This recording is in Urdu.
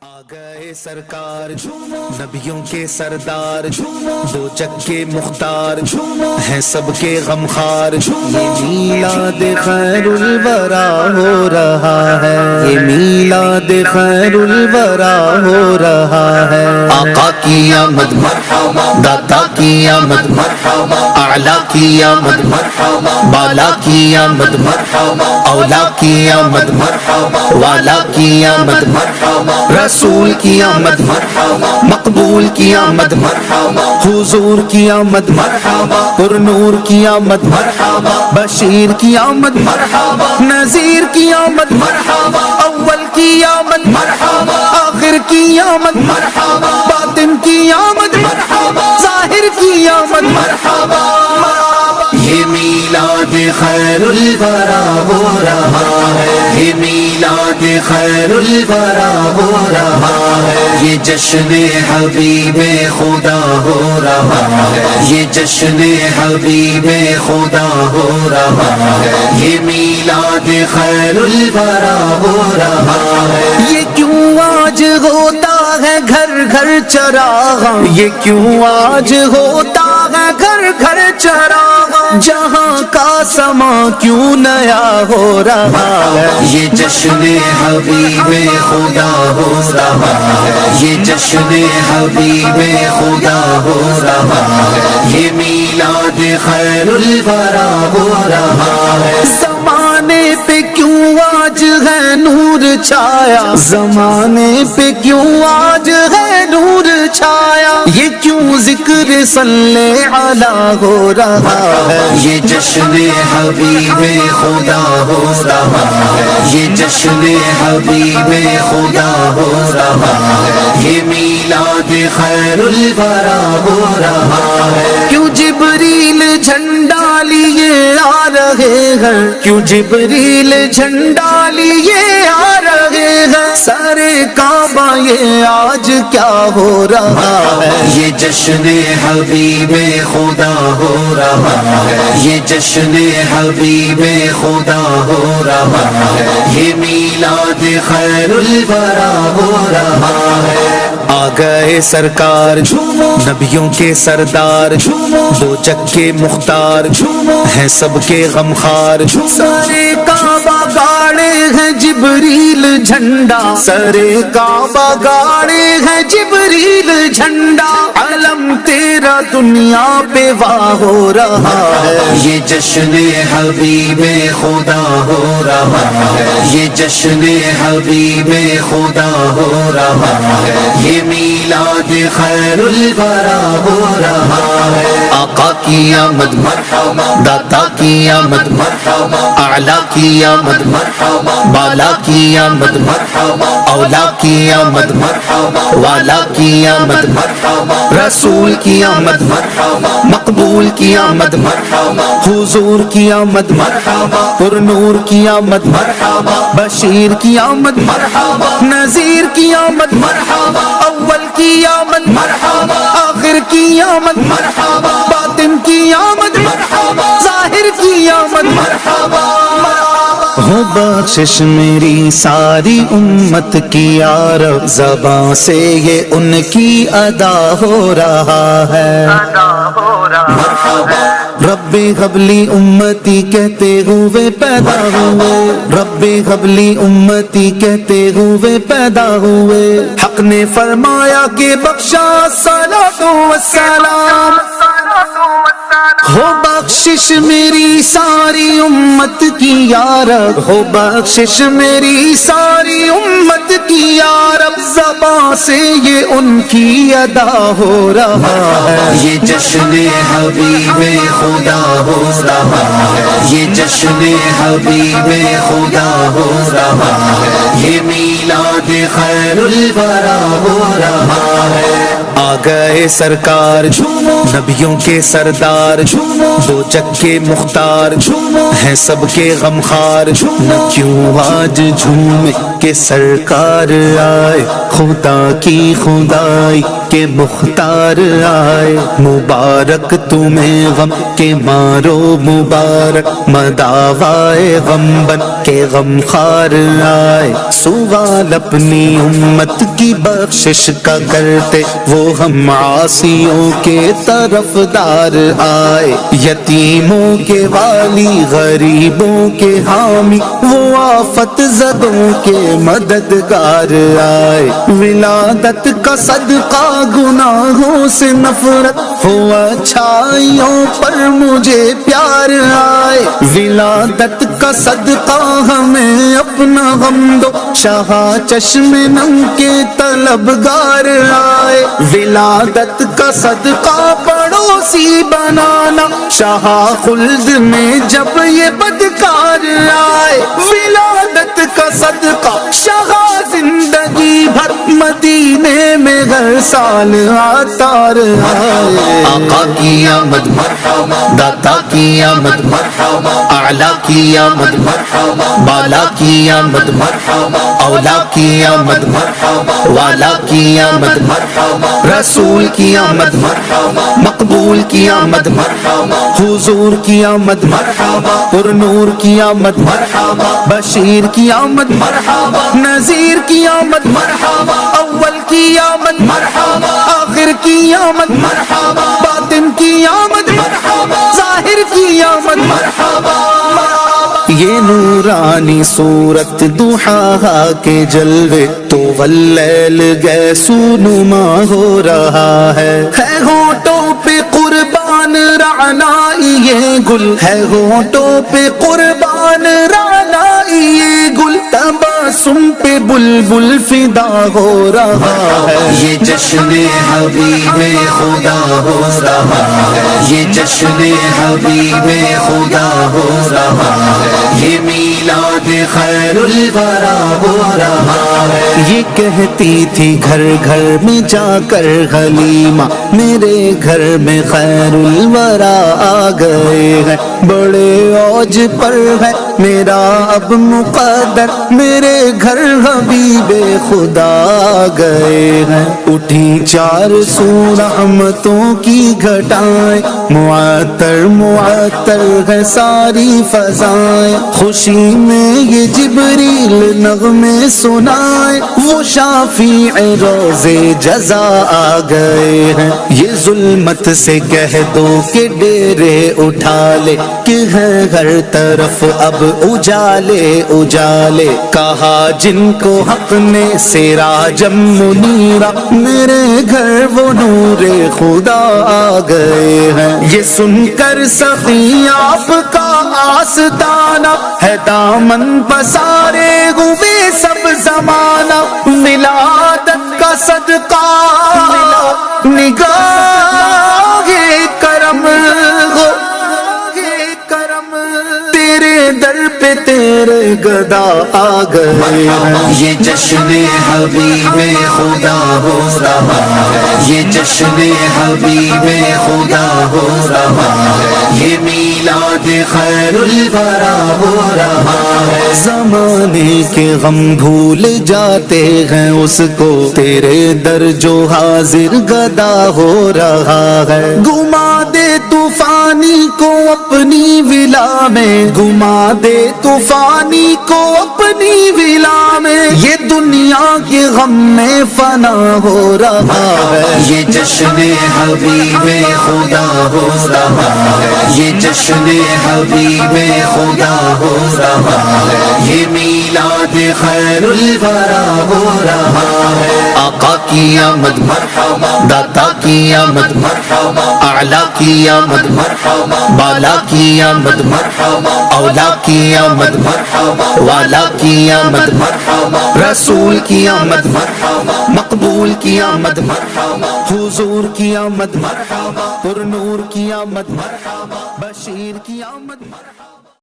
آ گئے سرکار نبیوں کے سردار دو جگ کے مختار ہیں سب کے غمخوار یہ میلاد خیر الورا ہو رہا ہے یہ میلاد خیر الورا ہو رہا ہے آقا کی آمد مرحبا داتا کی آمد مرحبا اعلیٰ کی آمد مرحبا بالا کی آمد مرحبا اولا کی آمد مرحبا والا کی آمد مرحبا رسول کی آمد مرحبا مقبول کی آمد مرحبا حضور کی آمد مرحبا پر نور کی آمد مرحبا بشیر کی آمد مرحبا نذیر کی آمد مرحبا اول کی آمد مرحبا آخر کی آمد مرحبا باطن کی آمد مرحبا ظاہر کی آمد مرحبا یہ میلاد خیر الورا ہو رہا ہے یہ میلاد خیر الورا ہو رہا ہے یہ جشن حبیب خدا ہو رہا ہے یہ جشن حبیب خدا ہو رہا ہے یہ میلاد خیر الورا ہو رہا ہے یہ کیوں آج ہوتا ہے گھر گھر چراغ یہ کیوں آج ہوتا ہے گھر گھر چراغ جہاں کا سما کیوں نیا ہو رہا ہے یہ جشن حبیب خدا ہو رہا ہے یہ جشن حبیب خدا ہو رہا ہے یہ میلاد خیر الورا ہو رہا ہے زمانے پہ کیوں آج ہے نور چھایا زمانے پہ کیوں آج ہے نور چھایا یہ کیوں ذکر صلی علی ہو رہا ہے یہ جشن حبیب خدا ہو رہا ہے یہ جشن حبیب خدا ہو رہا ہے یہ میلاد خیر الورا ہو رہا ہے کیوں جبریل جھنڈا لیے آ رہے ہیں کیوں جبریل جھنڈا لیے آ رہے ہیں سارے کعبہ یہ آج کیا ہو رہا ہے یہ جشن حبیب خدا ہو رہا ہے یہ جشن حبیب خدا ہو رہا ہے یہ میلاد خیر الورا ہو رہا ہے آ گئے سرکار نبیوں کے سردار دو جگ کے مختار ہیں سب کے غمخوار سارے کعبہ گاڑے ہیں جبریل جھنڈا سارے کعبہ گاڑے ہیں جبریل جھنڈا علم تیرا دنیا پہ واہ ہو رہا ہے یہ جشن حبیب خدا ہو رہا ہے یہ جشن حبیب خدا ہو رہا ہے یہ میلاد خیر الورا ہو رہا ہے آقا کی آمد مرحبا داتا کی آمد مرحبا اعلیٰ کی آمد مرحبا بالا کی آمد مرحبا اولا کی آمد مرحبا والا کی آمد مرحبا رسول کی آمد مرحبا مقبول کی آمد مرحبا حضور کی آمد مرحبا پر نور کی آمد مرحبا بشیر کی آمد مرحبا نذیر کی آمد مرحبا اول کی آمد مرحبا آخر کی آمد مرحبا باطن کی آمد مرحبا ظاہر کی آمد مرحبا ہو بخشش میری ساری امت کی یارب زباں سے یہ ان کی ادا ہو رہا ہے مرحبا رب حبلی امتی کہتے ہوئے پیدا ہوئے رب حبلی امتی کہتے ہوئے پیدا ہوئے حق نے فرمایا کہ بخشا صلاۃ و سلام ہو بخشش میری ساری امت کی یارب ہو بخشش میری ساری امت کی یارب زباں سے یہ ان کی ادا ہو رہا ہے یہ جشن حبیب خدا ہو رہا ہے یہ جشن حبیب خدا ہو رہا ہے یہ میلاد خیر الورا ہو رہا ہے آ گئے سرکار نبیوں کے سردار دو جگ کے مختار ہیں سب کے غمخوار نہ کیوں آج جھومے کہ سرکار آئے خدا کی خدائی کے مختار آئے مبارک تمہیں غم کے مارو مبارک مداوائے غم بن کے غمخوار آئے سوال اپنی امت کی بخشش کا کرتے وہ ہم عاصیوں کے طرفدار آئے، یتیموں کے والی غریبوں کے حامی وہ آفت زدوں کے مددگار آئے، ولادت کا صدقہ گناہوں سے نفرت ہو اچھائیوں پر مجھے پیار آئے، ولادت کا صدقہ ہمیں اپنا غم دو شاہ چشم نم کے طلبگار آئے، ولادت کا صدقہ پڑوسی بنانا شاہ خلد میں جب یہ بدکار آئے، ولادت کا صدقہ شاہ زندگی بھر مدینے میں ہر سال آتار آئے، آقا کی آمد مرحبا، داتا کی آمد مرحبا، اعلیٰ کی آمد مرحبا، بالا کی آمد مرحبا، اولا کی آمد مرحبا، والا کی آمد مرحبا، رسول کی آمد مرحبا، مقبول کی آمد مرحبا، حضور کی آمد مرحبا، پر نور کی آمد مرحبا، بشیر کی آمد مرحبا، نذیر کی آمد مرحبا، اول کی آمد مرحبا، آخر کی آمد مرحبا، باطن کی آمد مرحبا، ظاہر کی آمد مرحبا۔ یہ نورانی صورت ضحیٰ کے جلوے تو واللیل گیسو نما ہو رہا ہے ہونٹوں پہ قربان رعنائی یہ گل ہے، ہونٹوں پہ قربان رعنائی یہ گل، تبسم پہ بلبل فدا ہو رہا ہے، یہ جشن حبیب خدا ہو رہا ہے، یہ جشن حبیب خدا ہو رہا ہے، یہ میلاد خیر الورا ہو رہا ہے۔ یہ کہتی تھی گھر گھر میں جا کر حلیمہ میرے گھر میں خیر الورا آ گئے ہیں، بڑے اوج پر ہے میرا اب مقدر، میرے گھر حبیب خدا آ گئے ہیں، اٹھی 400 رحمتوں کی گھٹائیں، معطر معطر ہے ساری فضائیں، خوشی میں یہ جبریل نغمے سنائے، وہ شافیع روزے جزا آ گئے ہیں، یہ ظلمت سے کہہ دو کہ ڈیرے اٹھا لے، کہ ہے ہر طرف اب اجالے اجالے، کہا جن کو حق نے سراجم منیرا، میرے گھر وہ نور خدا آ گئے ہیں، یہ سن کر سخی آپ کا آستانہ ہے دامن پسارے ہوئے سب زمانہ، ولادت کا صدقہ نگاہ کرم ہو، تیرے در پہ تیرے گدا آ گئے ہیں، یہ جشن حبیب خدا ہو رہا ہے، یہ جشن حبیب خدا ہو رہا ہے، یہ میلاد خیر الورا ہو رہا ہے، زمانے کے غم بھول جاتے ہیں اس کو، تیرے در جو حاضر گدا ہو رہا ہے، گما دے طوفانی کو اپنی ولا میں، گما دے طوفانی کو اپنی ولا میں، یہ دنیا کے غم میں فنا ہو رہا ہے، یہ جشن حبیب خدا ہو رہا ہے، یہ جشن حبیب خدا ہو رہا ہے، یہ میلاد خیر الورا ہو رہا ہے، آقا کی آمد مرحبا، داتا کی آمد مرحبا، اعلیٰ کی آمد مرحبا، بالا کی آمد مرحبا، اولا کی آمد مرحبا، والا کی آمد مرحبا، رسول کی آمد مرحبا، مقبول کی آمد مرحبا، حضور کی آمد مرحبا، پر نور کی آمد مرحبا، بشیر کی آمد مرحبا۔